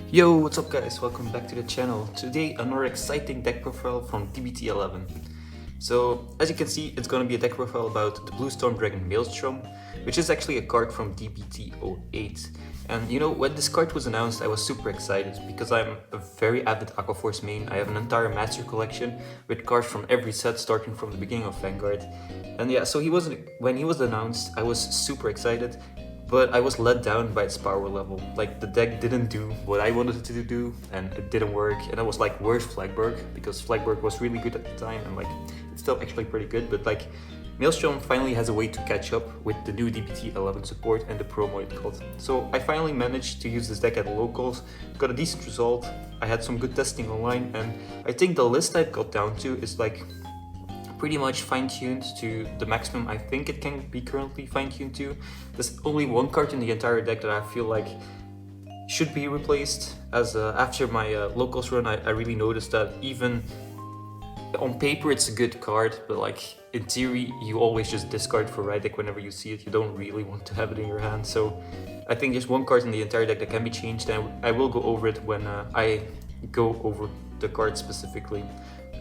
Yo, what's up guys? Welcome back to the channel. Today another exciting deck profile from D-BT11. So as you can see, it's gonna be a deck profile about the Blue Storm Dragon Maelstrom, which is actually a card from D-BT08. And you know, when this card was announced, I was super excited because I'm a very avid Aquaforce main. I have an entire master collection with cards from every set starting from the beginning of Vanguard. And yeah, so when he was announced, I was super excited. But I was let down by its power level. Like, the deck didn't do what I wanted it to do, and it didn't work. And I was like, where's Flagberg? Because Flagberg was really good at the time, and like, it's still actually pretty good. But like, Maelstrom finally has a way to catch up with the new D-BT11 support and the promo it got. So I finally managed to use this deck at locals, got a decent result. I had some good testing online, and I think the list I got down to is like pretty much fine-tuned to the maximum I think it can be currently fine-tuned to. There's only one card in the entire deck that I feel like should be replaced, as after my locals run I really noticed that even on paper it's a good card, but like in theory you always just discard for Rydek whenever you see it. You don't really want to have it in your hand, so I think there's one card in the entire deck that can be changed, and I will go over it when I go over the card specifically.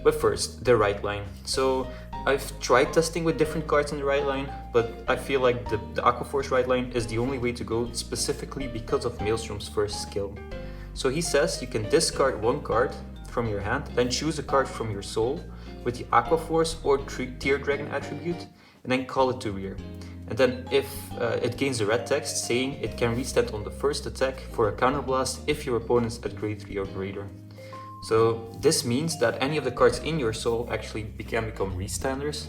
But first, the right line. So I've tried testing with different cards in the right line, but I feel like the Aquaforce right line is the only way to go, specifically because of Maelstrom's first skill. So he says you can discard one card from your hand, then choose a card from your soul with the Aquaforce or Tear Dragon attribute, and then call it to rear. And then if it gains the red text saying it can restand on the first attack for a counterblast if your opponent's at grade 3 or greater. So this means that any of the cards in your soul actually can become restanders,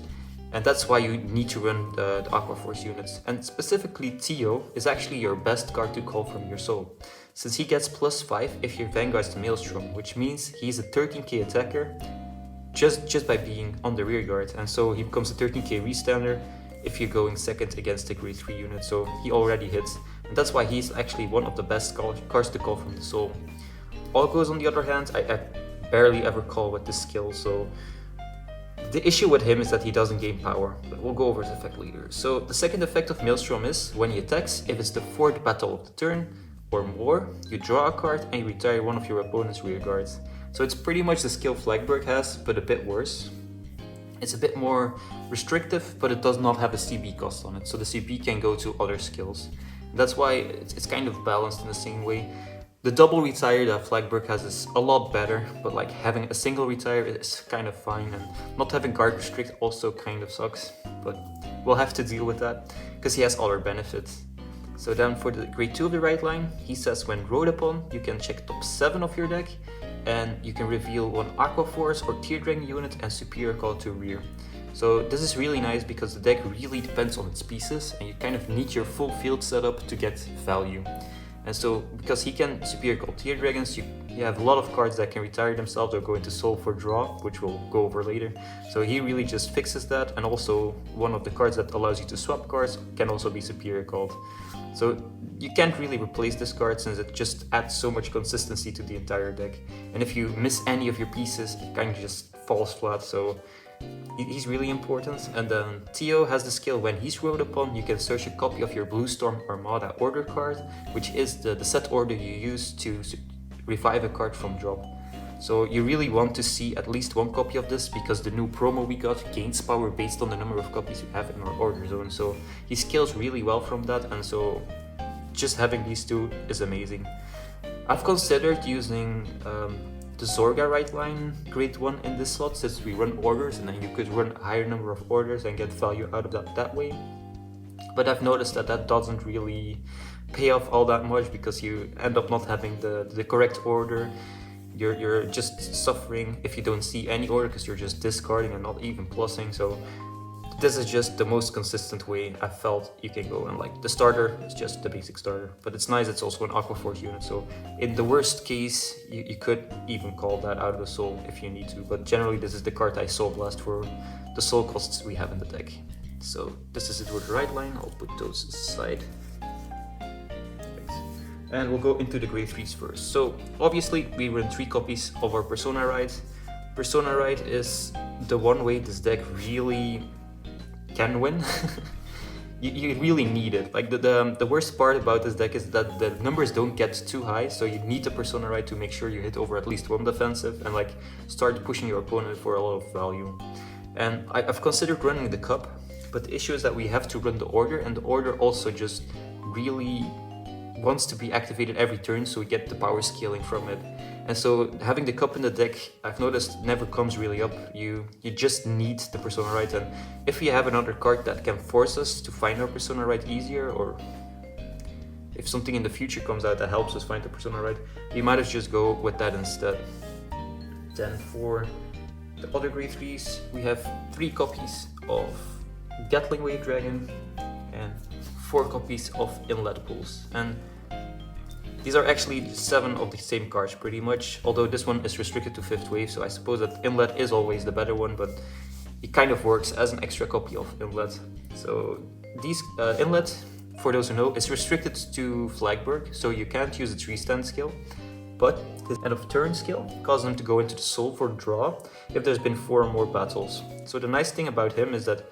and that's why you need to run the Aquaforce units. And specifically Tio is actually your best card to call from your soul, since he gets +5 if your Vanguard's the Maelstrom, which means he's a 13k attacker just by being on the rear guard, and so he becomes a 13k restander if you're going second against a grade 3 unit, so he already hits, and that's why he's actually one of the best cards to call from the soul. Algos, on the other hand, I barely ever call with this skill, so the issue with him is that he doesn't gain power, but we'll go over his effect later. So the second effect of Maelstrom is, when he attacks, if it's the 4th battle of the turn or more, you draw a card and you retire one of your opponent's rear guards. So it's pretty much the skill Flagberg has, but a bit worse. It's a bit more restrictive, but it does not have a CB cost on it, so the CB can go to other skills. That's why it's kind of balanced in the same way. The double retire that Flagberg has is a lot better, but like having a single retire is kind of fine, and not having guard restrict also kind of sucks, but we'll have to deal with that because he has other benefits. So then for the grade 2 of the right line, he says when rode upon, you can check top 7 of your deck and you can reveal one Aquaforce or Tear Dragon unit and superior call to rear. So this is really nice because the deck really depends on its pieces and you kind of need your full field setup to get value. And so, because he can superior call Tear Dragons, you have a lot of cards that can retire themselves or go into soul for draw, which we'll go over later. So he really just fixes that, and also one of the cards that allows you to swap cards can also be superior called. So you can't really replace this card since it just adds so much consistency to the entire deck. And if you miss any of your pieces, it kind of just falls flat. So he's really important. And then Tio has the skill when he's rode upon, you can search a copy of your Blue Storm Armada order card, which is the set order you use to revive a card from drop. So you really want to see at least one copy of this because the new promo we got gains power based on the number of copies you have in our order zone. So he scales really well from that, and so just having these two is amazing. I've considered using the Zorga right line grade 1 in this slot, since we run orders and then you could run a higher number of orders and get value out of that way. But I've noticed that doesn't really pay off all that much because you end up not having the correct order. You're just suffering if you don't see any order because you're just discarding and not even plussing. So this is just the most consistent way I felt you can go, and like the starter is just the basic starter, but it's nice it's also an Aquaforce unit, so in the worst case you could even call that out of the soul if you need to, but generally this is the card I soul blast for the soul costs we have in the deck. So this is it for the right line. I'll put those aside. And we'll go into the grade 3s first. So obviously we run 3 copies of our Persona Ride. Persona Ride is the one way this deck really can win you really need it. Like the worst part about this deck is that the numbers don't get too high, so you need the Persona Rite to make sure you hit over at least one defensive and like start pushing your opponent for a lot of value. And I've considered running the cup, but the issue is that we have to run the order, and the order also just really wants to be activated every turn, so we get the power scaling from it. And so having the cup in the deck, I've noticed, never comes really up. You just need the Persona Rite, and if we have another card that can force us to find our Persona Rite easier, or if something in the future comes out that helps us find the Persona Rite, we might as just go with that instead. Then for the other grade 3s, we have 3 copies of Gatling Wave Dragon and 4 copies of Inlet Pulse. And these are actually 7 of the same cards pretty much, although this one is restricted to 5th wave, so I suppose that Inlet is always the better one, but it kind of works as an extra copy of Inlet. So these Inlet, for those who know, is restricted to Flagberg, so you can't use its restand skill, but his end of turn skill causes him to go into the soul for draw if there's been 4 or more battles. So the nice thing about him is that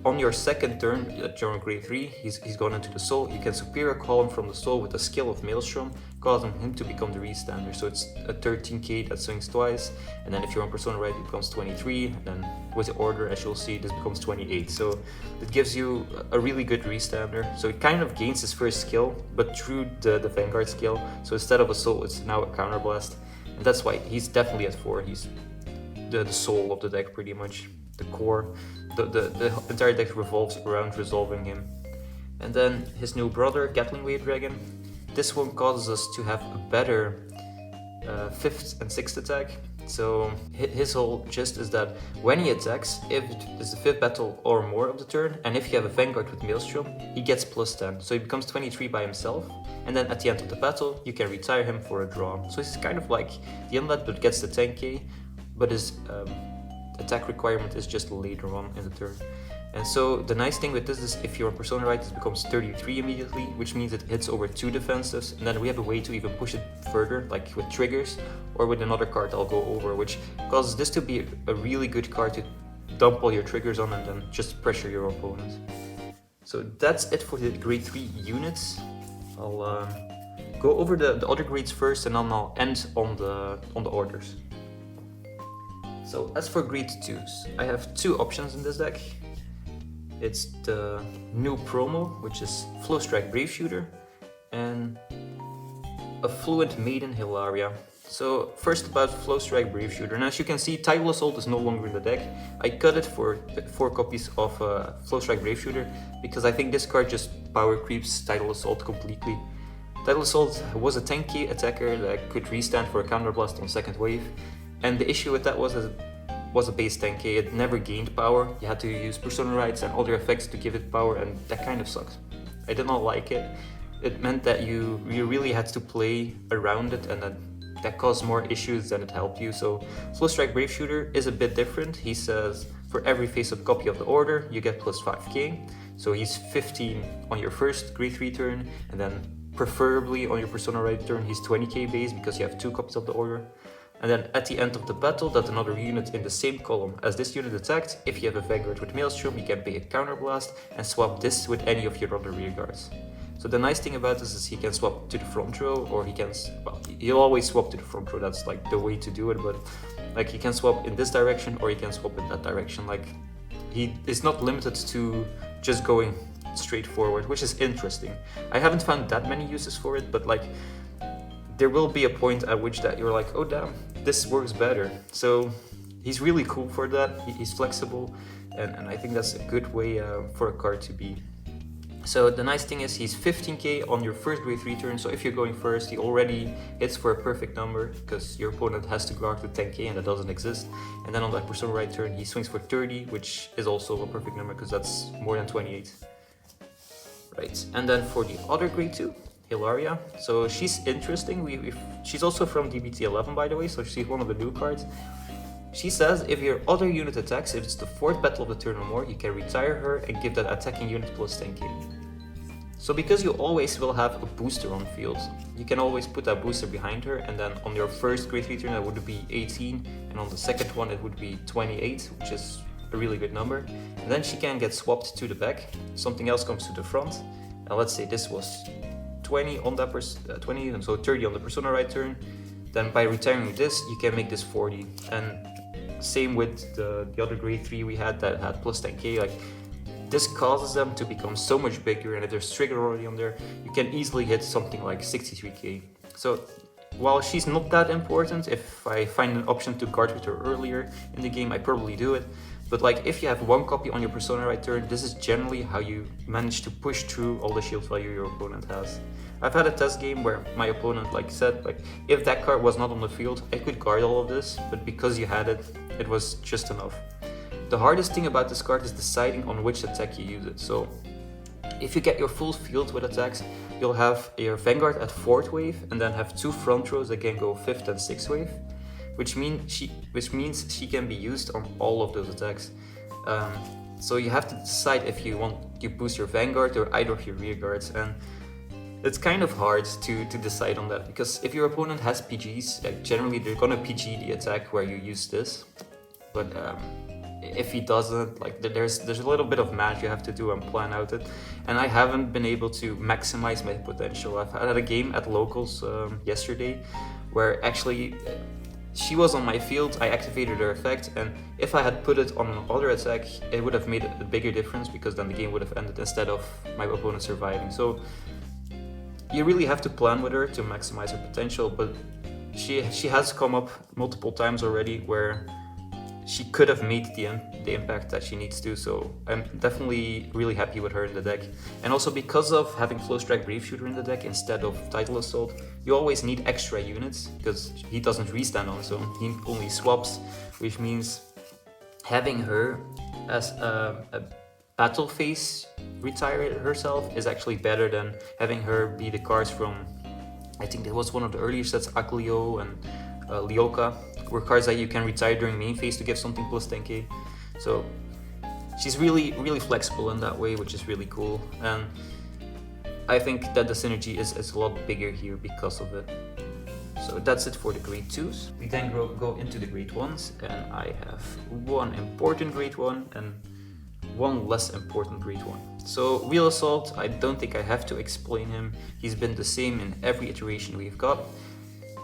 on your second turn, at your grade 3, he's gone into the soul. You can superior call him from the soul with the skill of Maelstrom, causing him to become the restander. So it's a 13k that swings twice, and then if you're on Persona Rite, it becomes 23, and then with the order, as you'll see, this becomes 28. So it gives you a really good restander. So it kind of gains his first skill, but through the Vanguard skill. So instead of a soul, it's now a counterblast, and that's why he's definitely at 4. He's the soul of the deck, pretty much the core. The entire deck revolves around resolving him. And then his new brother, Gatling Wave Dragon. This one causes us to have a better 5th and 6th attack. So his whole gist is that when he attacks, if it is the 5th battle or more of the turn, and if you have a Vanguard with Maelstrom, he gets plus 10. So he becomes 23 by himself, and then at the end of the battle, you can retire him for a draw. So he's kind of like the Inlet, but gets the 10k, but his attack requirement is just later on in the turn. And so the nice thing with this is if you're on Persona Rite, it becomes 33 immediately, which means it hits over 2 defensives, and then we have a way to even push it further, like with triggers, or with another card I'll go over, which causes this to be a really good card to dump all your triggers on and then just pressure your opponent. So that's it for the grade 3 units. I'll go over the other grades first, and then I'll end on the orders. So as for grade 2s, I have 2 options in this deck. It's the new promo, which is Flowstrike Brave Shooter, and Affluent Maiden Hilaria. So first about Flowstrike Brave Shooter, and as you can see, Tidal Assault is no longer in the deck. I cut it for 4 copies of Flowstrike Brave Shooter, because I think this card just power creeps Tidal Assault completely. Tidal Assault was a 10k attacker that could restand for a counterblast on 2nd wave. And the issue with that was that it was a base 10k, it never gained power. You had to use Persona Rites and other effects to give it power, and that kind of sucks. I did not like it. It meant that you really had to play around it, and that caused more issues than it helped you. So Flowstrike Brave Shooter is a bit different. He says for every face-up copy of the order, you get plus 5k. So he's 15 on your first grade 3 turn, and then preferably on your Persona Rite turn, he's 20k base because you have 2 copies of the order. And then at the end of the battle, that another unit in the same column as this unit attacked, if you have a Vanguard with Maelstrom, you can pay a counterblast and swap this with any of your other rear guards. So the nice thing about this is he can swap to the front row, or he can, well, he'll always swap to the front row, that's like the way to do it, but like he can swap in this direction or he can swap in that direction. Like he is not limited to just going straight forward, which is interesting. I haven't found that many uses for it, but like there will be a point at which that you're like, oh damn, this works better. So he's really cool for that. He's flexible, and I think that's a good way for a card to be. So the nice thing is he's 15k on your first grade 3 turn, so if you're going first, he already hits for a perfect number, because your opponent has to guard with 10k and that doesn't exist. And then on that Persona Rite turn, he swings for 30, which is also a perfect number because that's more than 28. Right, and then for the other grade 2, Hilaria. So she's interesting. She's also from D-BT11, by the way, so she's one of the new cards. She says if your other unit attacks, if it's the 4th battle of the turn or more, you can retire her and give that attacking unit plus 10k. So because you always will have a booster on field, you can always put that booster behind her, and then on your first grade 3 turn that would be 18, and on the second one it would be 28, which is a really good number. And then she can get swapped to the back, something else comes to the front. And let's say this was 20 on that 20, and so 30 on the persona right turn. Then by retiring this, you can make this 40. And same with the other grade 3 we had that had plus 10k. Like, this causes them to become so much bigger, and if there's trigger already on there, you can easily hit something like 63k. So while she's not that important, if I find an option to guard with her earlier in the game, I probably do it. But like, if you have one copy on your persona right turn, this is generally how you manage to push through all the shield value your opponent has. I've had a test game where my opponent said if that card was not on the field, I could guard all of this, but because you had it, it was just enough. The hardest thing about this card is deciding on which attack you use it. So if you get your full field with attacks, you'll have your Vanguard at 4th wave and then have 2 front rows that can go 5th and 6th wave, which means she can be used on all of those attacks. So you have to decide if you boost your Vanguard or either of your rear guards, and it's kind of hard to decide on that, because if your opponent has PGs, generally they're gonna PG the attack where you use this, but if he doesn't, there's a little bit of math you have to do and plan out it, and I haven't been able to maximize my potential. I've had a game at locals yesterday where actually she was on my field, I activated her effect, and if I had put it on another attack, it would have made a bigger difference, because then the game would have ended instead of my opponent surviving. So you really have to plan with her to maximize her potential, but she has come up multiple times already where she could have made the impact that she needs to, so I'm definitely really happy with her in the deck. And also because of having Flow Strike Brave Shooter in the deck instead of Tidal Assault, you always need extra units, because he doesn't restand on his own, he only swaps, which means having her as a battle phase retire herself is actually better than having her be the cards from, I think there was one of the earlier sets, Aglio and Lyoka, were cards that you can retire during main phase to give something plus 10k. So she's really flexible in that way, which is really cool, and I think that the synergy is a lot bigger here because of it. So that's it for the grade 2s. We then go into the grade 1s, and I have one important grade 1 and one less important grade 1. So Real Assault, I don't think I have to explain him. He's been the same in every iteration we've got.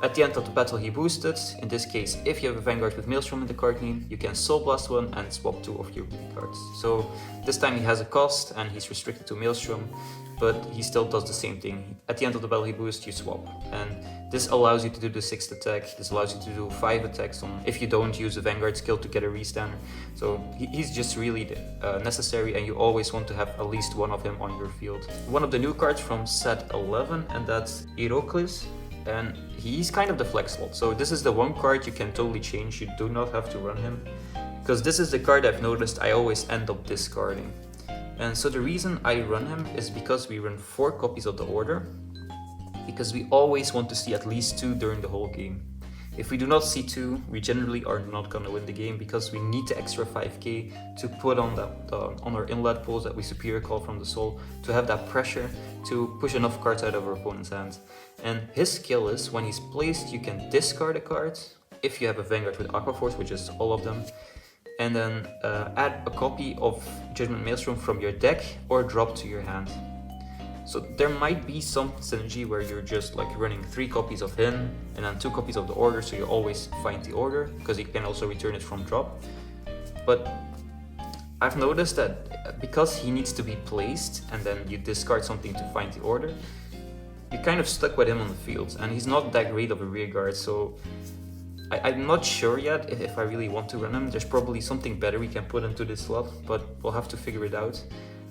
At the end of the battle he boosted. In this case, if you have a Vanguard with Maelstrom in the card name, you can Soul Blast one and swap 2 of your blue cards. So this time he has a cost and he's restricted to Maelstrom, but he still does the same thing. At the end of the battle he boosts, you swap. And this allows you to do the 6th attack, this allows you to do 5 attacks on if you don't use a Vanguard skill to get a restanner. So he's just really necessary, and you always want to have at least one of him on your field. One of the new cards from set 11, and that's Herocles. And he's kind of the flex slot. So this is the one card you can totally change, you do not have to run him, because this is the card I've noticed I always end up discarding. And so the reason I run him is because we run 4 copies of the order, because we always want to see at least 2 during the whole game. If we do not see 2, we generally are not going to win the game, because we need the extra 5k to put on on our inlet pulls that we superior call from the soul, to have that pressure to push enough cards out of our opponent's hands. And his skill is, when he's placed, you can discard a card if you have a Vanguard with Aqua Force, which is all of them, and then add a copy of Judgment Maelstrom from your deck or drop to your hand. So there might be some synergy where you're just running 3 copies of him and then 2 copies of the order, so you always find the order, because you can also return it from drop. But I've noticed that because he needs to be placed and then you discard something to find the order, you're kind of stuck with him on the field, and he's not that great of a rear guard, so I'm not sure yet if I really want to run him. There's probably something better we can put into this slot, but we'll have to figure it out.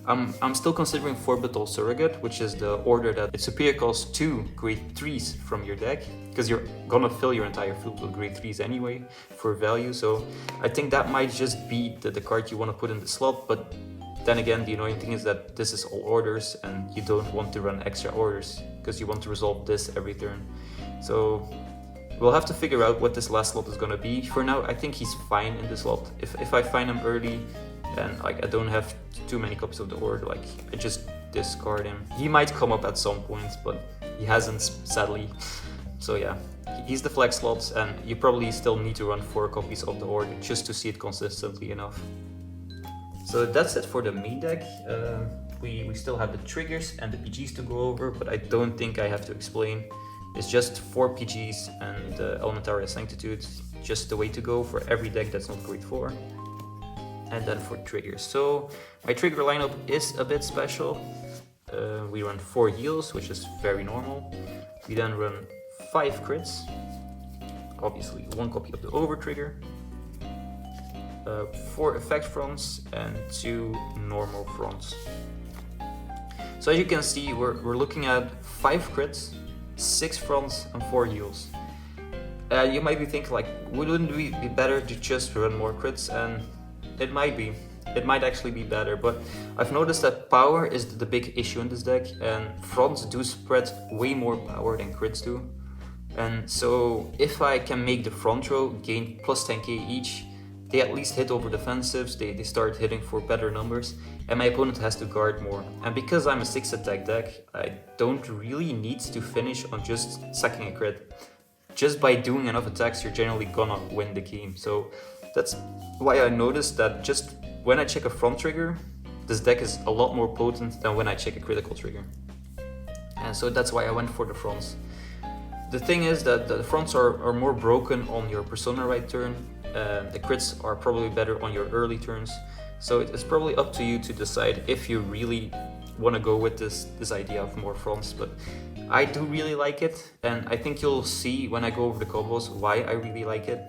I'm still considering Forbital Surrogate, which is the order that it superior calls 2 grade 3s from your deck, because you're gonna fill your entire field with grade 3s anyway for value, so I think that might just be the card you want to put in the slot. But then again, the annoying thing is that this is all orders and you don't want to run extra orders, because you want to resolve this every turn. So we'll have to figure out what this last slot is gonna be. For now, I think he's fine in this slot. If I find him early, and I don't have too many copies of the order, I just discard him. He might come up at some point, but he hasn't, sadly. So yeah, he's the flex slot, and you probably still need to run 4 copies of the order just to see it consistently enough. So that's it for the main deck. We still have the triggers and the PGs to go over, but I don't think I have to explain. It's just 4 PGs and Elementaria Sanctitude, just the way to go for every deck that's not grade 4. And then for triggers. So my trigger lineup is a bit special. We run 4 heals, which is very normal. We then run 5 crits. Obviously 1 copy of the Overtrigger. 4 effect fronts and 2 normal fronts. So as you can see, we're looking at 5 crits, 6 fronts and 4 heals. You might be thinking like, wouldn't it be better to just run more crits? And it might be. It might actually be better, but I've noticed that power is the big issue in this deck, and fronts do spread way more power than crits do. And so if I can make the front row gain plus 10k each, they at least hit over defensives, they start hitting for better numbers, and my opponent has to guard more. And because I'm a 6 attack deck, I don't really need to finish on just sucking a crit. Just by doing enough attacks, you're generally gonna win the game. So that's why I noticed that just when I check a front trigger, this deck is a lot more potent than when I check a critical trigger. And so that's why I went for the fronts. The thing is that the fronts are more broken on your Persona right turn. The crits are probably better on your early turns. So it's probably up to you to decide if you really want to go with this idea of more fronts. But I do really like it, and I think you'll see when I go over the combos why I really like it.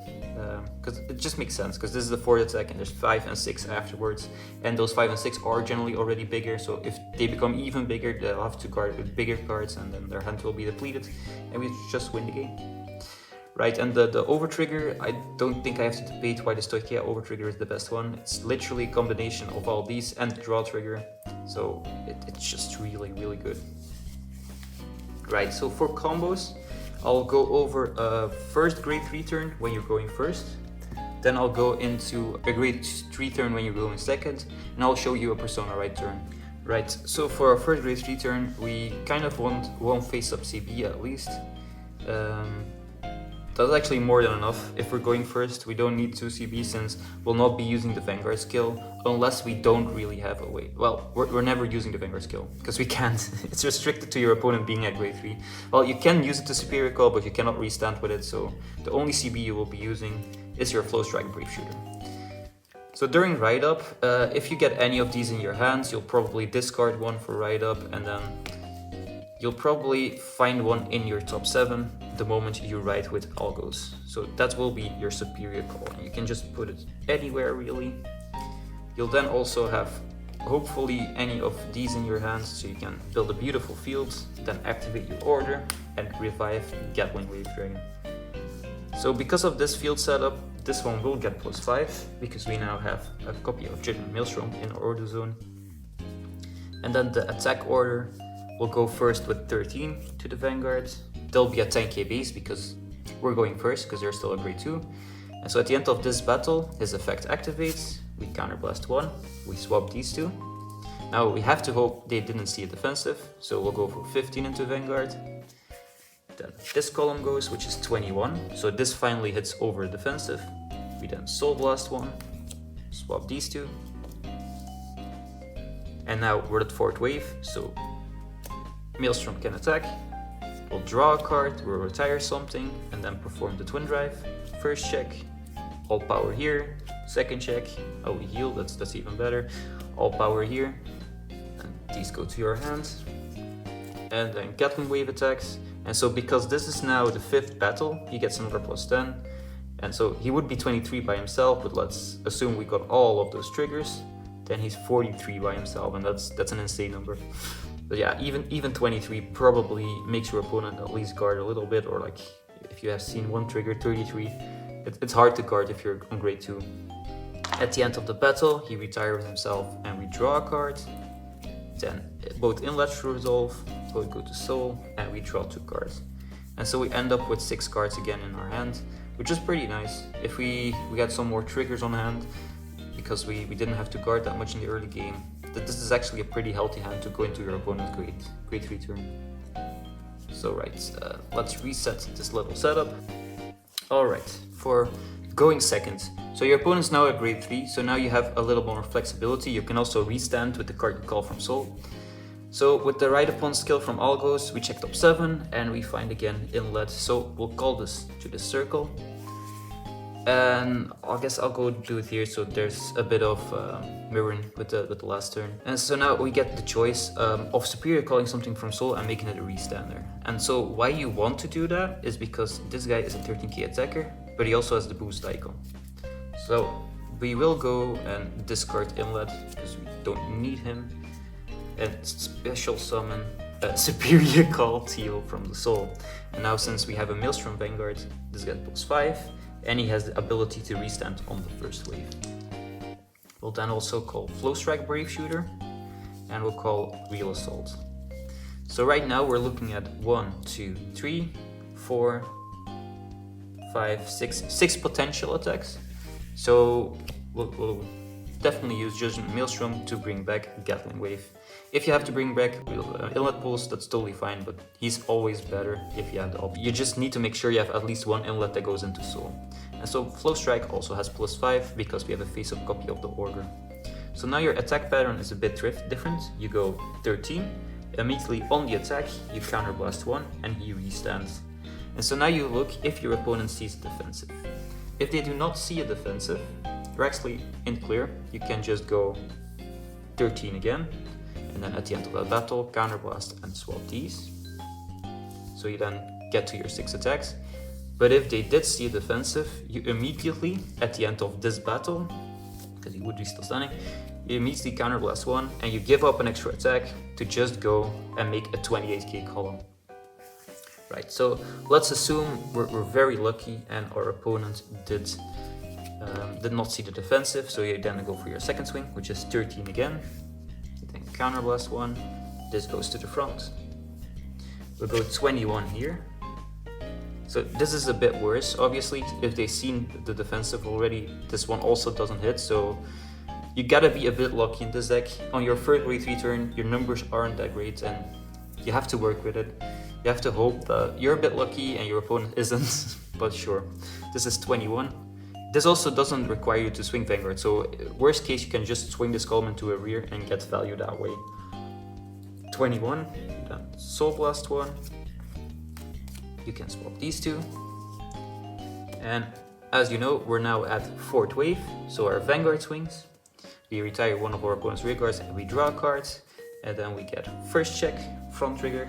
Because it just makes sense, because this is the 4th attack and there's 5 and 6 afterwards, and those 5 and 6 are generally already bigger, so if they become even bigger, they'll have to guard with bigger cards, and then their hand will be depleted, and we just win the game. Right, and the Overtrigger, I don't think I have to debate why the Stoichia Overtrigger is the best one. It's literally a combination of all these and the Draw Trigger, so it's just really, really good. Right, so for combos, I'll go over first grade 3 turn when you're going first, then I'll go into a grade 3 turn when you're going second, and I'll show you a Persona right turn. Right, so for our first grade 3 turn, we kind of want 1 face-up CB at least. That's actually more than enough. If we're going first, we don't need 2 CB since we'll not be using the Vanguard skill unless we don't really have a way. Well, we're never using the Vanguard skill because we can't. It's restricted to your opponent being at grade 3. Well, you can use it to Superior Call, but you cannot restand with it, so the only CB you will be using is your Flow Strike Brave Shooter. So during Ride Up, if you get any of these in your hands, you'll probably discard 1 for Ride Up, and then you'll probably find 1 in your top 7 the moment you ride with Algos. So that will be your Superior Call, and you can just put it anywhere really. You'll then also have hopefully any of these in your hands, so you can build a beautiful field, then activate your order and revive Gatling Wave Dragon. So because of this field setup, this one will get +5 because we now have a copy of Maelstrom in our order zone. And then the attack order will go first with 13 to the Vanguard. There'll be a 10k base because we're going first because they're still a grade 2. And so at the end of this battle, his effect activates, we counterblast 1, we swap these 2. Now we have to hope they didn't see a defensive, so we'll go for 15 into Vanguard. Then this column goes, which is 21, so this finally hits over defensive. We then Soul Blast 1, swap these 2. And now we're at 4th wave, so Maelstrom can attack. We'll draw a card, we'll retire something, and then perform the Twin Drive. First check, all power here. Second check, oh we heal, that's even better. All power here, and these go to your hands. And then Gatling Wave attacks. And so because this is now the 5th battle, he gets another +10. And so he would be 23 by himself, but let's assume we got all of those triggers. Then he's 43 by himself, and that's an insane number. But yeah, even 23 probably makes your opponent at least guard a little bit, or like if you have seen 1 trigger 33, it's hard to guard if you're on grade 2. At the end of the battle, he retires himself and we draw a card. Then both inlets resolve, both go to soul, and we draw 2 cards. And so we end up with 6 cards again in our hand, which is pretty nice. If we got some more triggers on hand, because we didn't have to guard that much in the early game, this is actually a pretty healthy hand to go into your opponent's grade 3 turn. So right, let's reset this little setup. Alright, for going second. So your opponent's now at grade 3, so now you have a little more flexibility. You can also restand with the card you call from Soul. So with the right upon skill from Algos, we check top 7 and we find again Inlet. So we'll call this to the circle. And I guess I'll go blue here, so there's a bit of mirroring with the last turn. And so now we get the choice of Superior calling something from Soul and making it a restander. And so why you want to do that is because this guy is a 13k attacker, but he also has the boost icon. So we will go and discard Inlet because we don't need him, and special summon a Superior Call Teal from the Soul. And now since we have a Maelstrom Vanguard, this guy plus 5. And he has the ability to restand on the first wave. We'll then also call Flow Strike Brave Shooter, and we'll call Real Assault. So right now we're looking at 1, 2, 3, 4, 5, 6 potential attacks. So we'll definitely use Judgment Maelstrom to bring back Gatling Wave. If you have to bring back Inlet Pulse, that's totally fine, but he's always better if you have the option. You just need to make sure you have at least one inlet that goes into Soul. And so Flow Strike also has plus 5 because we have a face-up copy of the Order. So now your attack pattern is a bit different. You go 13, immediately on the attack, you counterblast 1 and he restands. And so now you look if your opponent sees a defensive. If they do not see a defensive, you're actually in clear. You can just go 13 again, and then at the end of that battle, counterblast and swap these. So you then get to your 6 attacks. But if they did see a defensive, you immediately, at the end of this battle, because you would be still standing, you immediately counterblast 1 and you give up an extra attack to just go and make a 28k column. Right, so let's assume we're very lucky and our opponent did not see the defensive, so you then go for your second swing, which is 13 again. You then counterblast 1, this goes to the front. We'll go 21 here. So this is a bit worse. Obviously, if they've seen the defensive already, this one also doesn't hit, so you gotta be a bit lucky in this deck. On your first grade 3 turn, your numbers aren't that great and you have to work with it. You have to hope that you're a bit lucky and your opponent isn't, but sure. This is 21. This also doesn't require you to swing Vanguard, so worst case you can just swing this column into a rear and get value that way. 21, then Soul Blast 1. You can swap these two. And as you know, we're now at 4th wave, so our Vanguard swings. We retire one of our opponent's rear guards and we draw a card. And then we get first check, front trigger.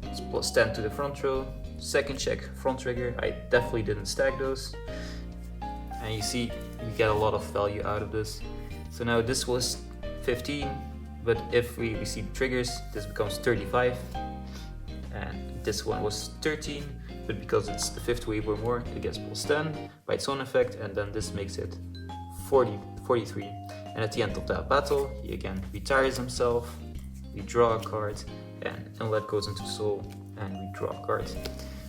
It's plus 10 to the front row. Second check, front trigger. I definitely didn't stack those. And you see, we get a lot of value out of this. So now this was 15, but if we receive triggers, this becomes 35. And this one was 13, but because it's the 5th wave or more, it gets plus 10 by its own effect, and then this makes it 43. And at the end of that battle, he again retires himself, we draw a card, and Inlet goes into Soul, and we draw a card.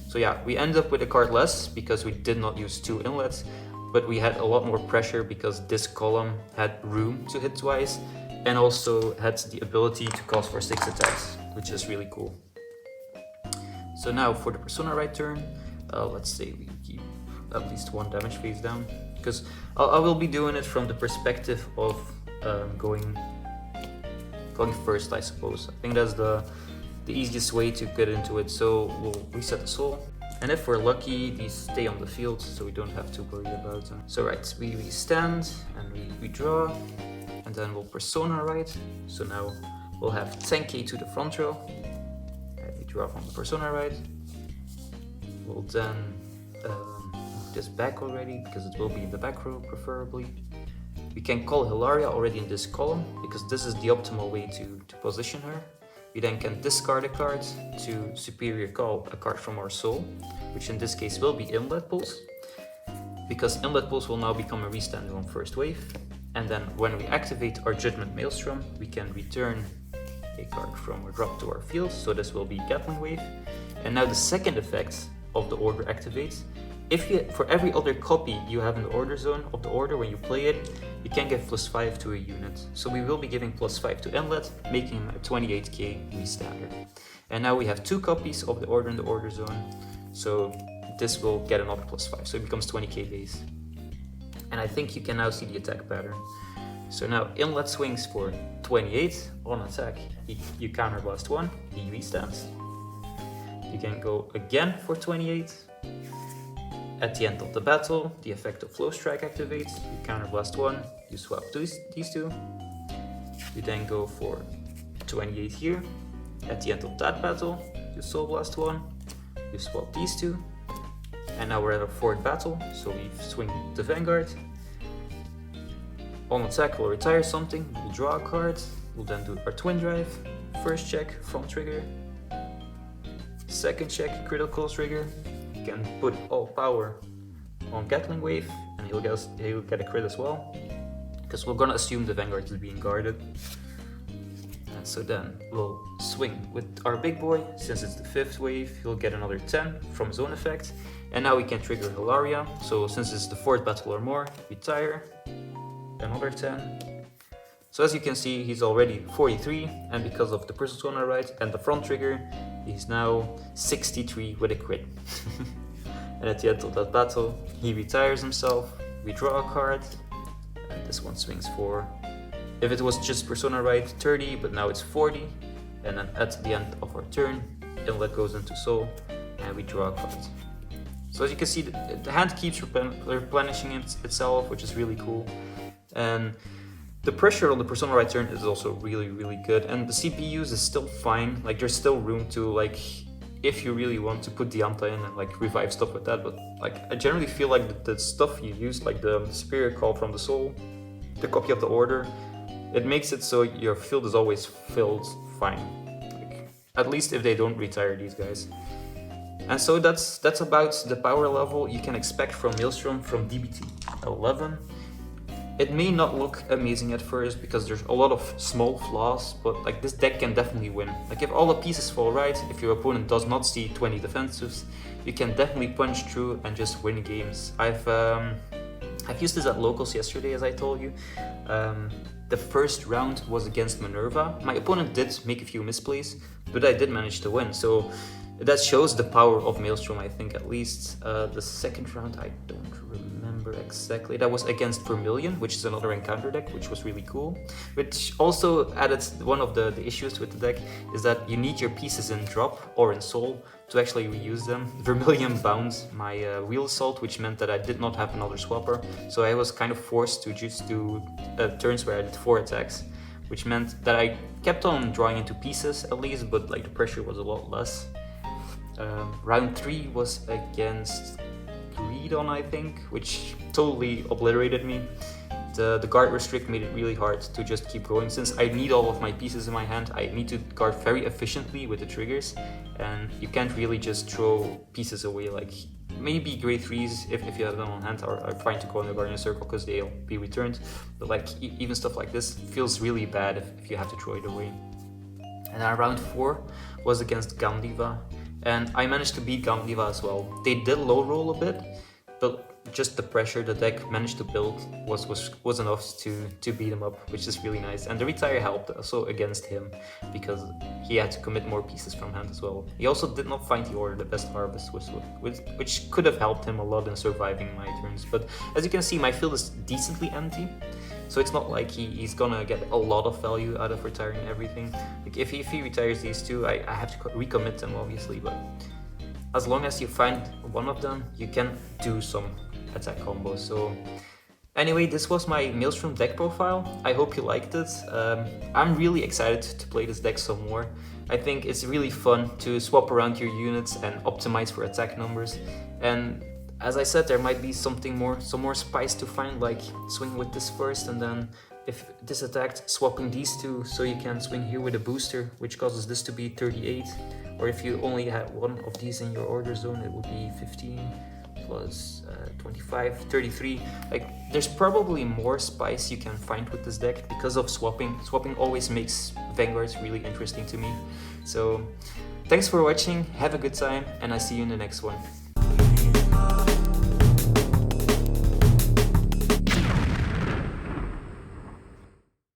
So yeah, we end up with a card less because we did not use 2 Inlets, but we had a lot more pressure because this column had room to hit twice, and also had the ability to cause for 6 attacks, which is really cool. So now for the Persona right turn, let's say we keep at least 1 damage phase down, because I will be doing it from the perspective of going first, I suppose. I think that's the easiest way to get into it. So we'll reset the Soul, and if we're lucky, these stay on the field, so we don't have to worry about them. So right, we stand and we draw, and then we'll Persona right. So now we'll have 10k to the front row. Draw from the Persona right. We'll then move this back already because it will be in the back row preferably. We can call Hilaria already in this column because this is the optimal way to position her. We then can discard a card to Superior Call a card from our Soul, which in this case will be Inlet Pulse, because Inlet Pulse will now become a restander on 1st wave. And then when we activate our Judgment Maelstrom, we can return a card from our drop to our field, so this will be Gatling Wave. And now the second effect of the Order activates. If you, for every other copy you have in the Order zone of the Order when you play it, you can give plus 5 to a unit. So we will be giving plus 5 to Inlet, making him a 28k restander. And now we have 2 copies of the Order in the Order zone. so this will get another +5, so it becomes 20k base. And I think you can now see the attack pattern. So now inlet swings for 28, on attack you counterblast 1, he restands. You can go again for 28. At the end of the battle, the effect of Flow Strike activates, you counterblast 1, you swap these two. You then go for 28 here. At the end of that battle, you Soul Blast 1, you swap these two. And now we're at our 4th battle, so we swing the Vanguard. On attack, we'll retire something, we'll draw a card, we'll then do our Twin Drive. First check, front trigger. Second check, critical trigger. You can put all power on Gatling Wave, and he'll get a crit as well, because we're gonna assume the Vanguard is being guarded. And so then we'll swing with our big boy. Since it's the 5th wave, he'll get another 10 from his own effect. And now we can trigger Hilaria. So since it's the 4th battle or more, retire, another 10. So as you can see, he's already 43, and because of the Persona right and the front trigger, he's now 63 with a crit. And at the end of that battle, he retires himself, we draw a card, and this one swings for, if it was just Persona right, 30, but now it's 40. And then at the end of our turn, Inlet goes into Soul, and we draw a card. So as you can see, the hand keeps replenishing itself, which is really cool. And the pressure on the Persona right turn is also really, really good. And the CPUs is still fine. Like, there's still room to, like, if you really want to put Dianta in and like revive stuff with that. But like, I generally feel like the stuff you use, like the Superior Call from the Soul, the Copy of the Order, it makes it so your field is always filled fine. Like, at least if they don't retire these guys. And so that's about the power level you can expect from Maelstrom from D-BT11. It may not look amazing at first because there's a lot of small flaws, but like this deck can definitely win. Like if all the pieces fall right, if your opponent does not see 20 defensives, you can definitely punch through and just win games. I've used this at locals yesterday, as I told you. The first round was against Minerva. My opponent did make a few misplays, but I did manage to win. So that shows the power of Maelstrom, I think, at least. The second round, I don't remember exactly. That was against Vermilion, which is another encounter deck, which was really cool. Which also added one of the issues with the deck, is that you need your pieces in drop or in soul to actually reuse them. Vermilion bound my Wheel Assault, which meant that I did not have another swapper. So I was kind of forced to just do turns where I did 4 attacks, which meant that I kept on drawing into pieces at least, but like the pressure was a lot less. Round 3 was against Greedon, I think, which totally obliterated me. The guard restrict made it really hard to just keep going. Since I need all of my pieces in my hand, I need to guard very efficiently with the triggers, and you can't really just throw pieces away. Like maybe grade 3s, if you have them on hand, are fine to go in the Guardian Circle because they'll be returned, but like even stuff like this feels really bad if you have to throw it away. And then round 4 was against Gandiva, and I managed to beat Gandiva as well. They did low roll a bit, but just the pressure the deck managed to build was enough to beat him up, which is really nice. And the retire helped also against him because he had to commit more pieces from hand as well. He also did not find the order the best harvest, which could have helped him a lot in surviving my turns. But as you can see, my field is decently empty, so it's not like he's gonna get a lot of value out of retiring everything. Like if he retires these two, I have to recommit them obviously, but as long as you find one of them, you can do some attack combos. So anyway, this was my Maelstrom deck profile. I hope you liked it. I'm really excited to play this deck some more. I think it's really fun to swap around your units and optimize for attack numbers. And as I said, there might be some more spice to find, like swing with this first, and then if this attacked, swapping these two, so you can swing here with a booster, which causes this to be 38. Or if you only had one of these in your order zone, it would be 15 plus 25, 33. Like, there's probably more spice you can find with this deck because of swapping. Swapping always makes Vanguards really interesting to me. So thanks for watching, have a good time, and I'll see you in the next one.